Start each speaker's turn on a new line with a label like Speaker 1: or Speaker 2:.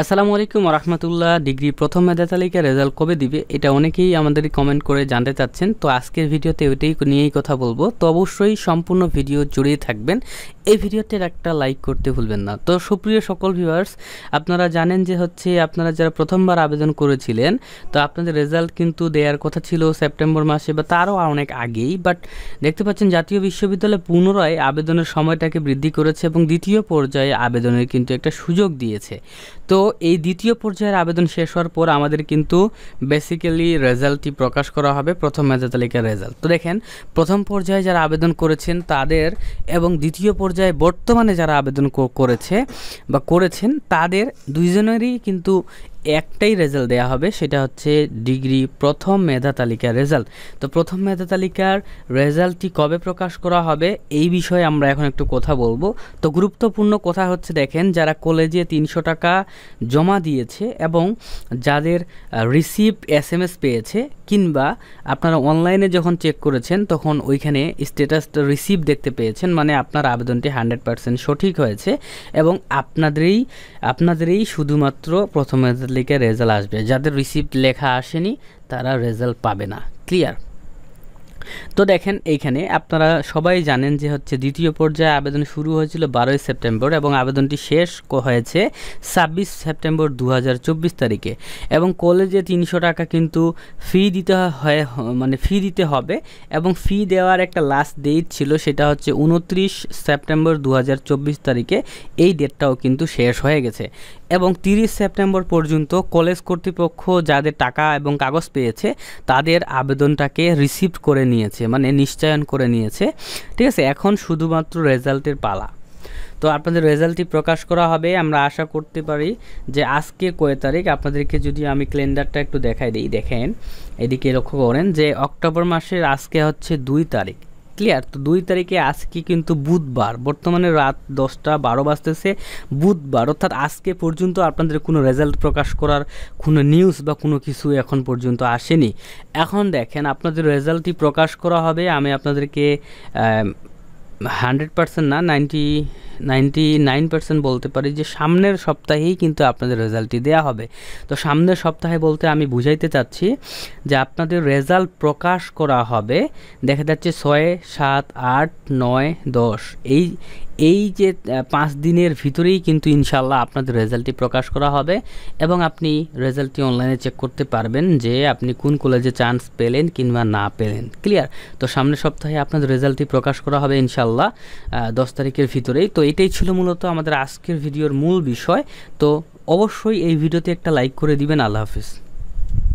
Speaker 1: আসসালামু আলাইকুম রাহমাতুল্লাহ। ডিগ্রি প্রথম মেধা তালিকার রেজাল্ট কবে দিবে এটা অনেকেই আমাদের কমেন্ট করে জানতে চাচ্ছেন। তো আজকের ভিডিওতে ওইটাই নিয়েই কথা বলবো। তো অবশ্যই সম্পূর্ণ ভিডিও জুড়েই থাকবেন। এই ভিডিওটির একটা লাইক করতে ভুলবেন না। তো সুপ্রিয় সকল ভিউয়ার্স, আপনারা জানেন যে আপনারা যারা প্রথমবার আবেদন করেছিলেন, তো আপনাদের রেজাল্ট কিন্তু দেওয়ার কথা ছিল সেপ্টেম্বর মাসে বা তারও অনেক আগেই। বাট দেখতে পাচ্ছেন জাতীয় বিশ্ববিদ্যালয় পুনরায় আবেদনের সময়টাকে বৃদ্ধি করেছে এবং দ্বিতীয় পর্যায়ে আবেদনের কিন্তু একটা সুযোগ দিয়েছে। তো এই দ্বিতীয় পর্যায়ের আবেদন শেষ হওয়ার পর আমাদের কিন্তু বেসিক্যালি রেজাল্টটি প্রকাশ করা হবে, প্রথম মেধা তালিকার রেজাল্ট। তো দেখেন, প্রথম পর্যায়ে যারা আবেদন করেছেন তাদের এবং দ্বিতীয় পর্যায়ে বর্তমানে যারা আবেদন করেছেন তাদের দুইজনেরই কিন্তু একটাই রেজাল্ট দেওয়া হবে, সেটা হচ্ছে ডিগ্রি প্রথম মেধা তালিকার রেজাল্ট। তো প্রথম মেধা তালিকার রেজাল্টটি কবে প্রকাশ করা হবে এই বিষয়ে আমরা এখন একটু কথা বলবো। তো গুরুত্বপূর্ণ কথা হচ্ছে, দেখেন যারা কলেজে 300 টাকা জমা দিয়েছে এবং যাদের রিসিপ্ট SMS পেয়েছে, কিংবা আপনারা অনলাইনে যখন চেক করেছেন তখন ওইখানে স্ট্যাটাসটা রিসিপ্ট দেখতে পেয়েছেন, মানে আপনার আবেদনটি 100% সঠিক হয়েছে এবং আপনাদেরই শুধুমাত্র প্রথম মেধা তালিকার রেজাল্ট আসবে। যাদের রিসিপ্ট লেখা আসেনি তারা রেজাল্ট পাবে না। ক্লিয়ার? তো দেখেন, এইখানে আপনারা সবাই জানেন যে দ্বিতীয় পর্যায়ে আবেদন শুরু হয়েছিল 12 সেপ্টেম্বর এবং আবেদনটি শেষ হয়েছে 26 সেপ্টেম্বর 2024 তারিখে। এবং কলেজে 300 টাকা কিন্তু ফি দিতে হবে এবং ফি দেওয়ার একটা লাস্ট ডেট ছিল, সেটা হচ্ছে 29 সেপ্টেম্বর 2024 তারিখে। এই ডেটটাও কিন্তু শেষ হয়ে গেছে এবং 30 সেপ্টেম্বর পর্যন্ত কলেজ কর্তৃপক্ষ যাদের টাকা এবং কাগজ পেয়েছে তাদের আবেদনটাকে রিসিভ করে নিয়েছে, মানে নিশ্চয়ন করে নিয়েছে। ঠিক আছে, এখন শুধুমাত্র রেজাল্টের পালা। তো আপনাদের রেজাল্টটি প্রকাশ করা হবে, আমরা আশা করতে পারি যে আজকে কয় তারিখ। আপনাদেরকে যদি আমি ক্যালেন্ডারটা একটু দেখাই দিই, দেখেন এদিকে লক্ষ্য করেন যে অক্টোবর মাসের আজকে হচ্ছে 2 তারিখ। ক্লিয়ার? তো 2 তারিখে আজকে কিন্তু বুধবার, বর্তমানে রাত 10:12 বাজতেছে, বুধবার, অর্থাৎ আজকে পর্যন্ত আপনাদের কোনো রেজাল্ট প্রকাশ করার কোনো নিউজ বা কোনো কিছু এখন পর্যন্ত আসেনি। এখন দেখেন আপনাদের রেজাল্টটি প্রকাশ করা হবে, আমি আপনাদেরকে 100% না 99% বলতে পারি যে সামনের সপ্তাহেই কিন্তু আপনাদের রেজাল্টটি দেওয়া হবে। তো সামনের সপ্তাহে বলতে আমি বুঝাইতে চাচ্ছি যে আপনাদের রেজাল্ট প্রকাশ করা হবে, দেখা যাচ্ছে 6, 7, 8, 9, 10 এই যে 5 দিনের ভিতরেই কিন্তু ইনশাল্লাহ আপনাদের রেজাল্টটি প্রকাশ করা হবে এবং আপনি রেজাল্টটি অনলাইনে চেক করতে পারবেন যে আপনি কোন কলেজে চান্স পেলেন কিংবা না পেলেন। ক্লিয়ার? তো সামনের সপ্তাহে আপনাদের রেজাল্টটি প্রকাশ করা হবে ইনশাল্লাহ 10 তারিখের ভিতরেই। তো এটাই ছিল মূলত আমাদের আজকের ভিডিওর মূল বিষয়। তো অবশ্যই এই ভিডিওতে একটা লাইক করে দিবেন। আল্লাহ হাফিজ।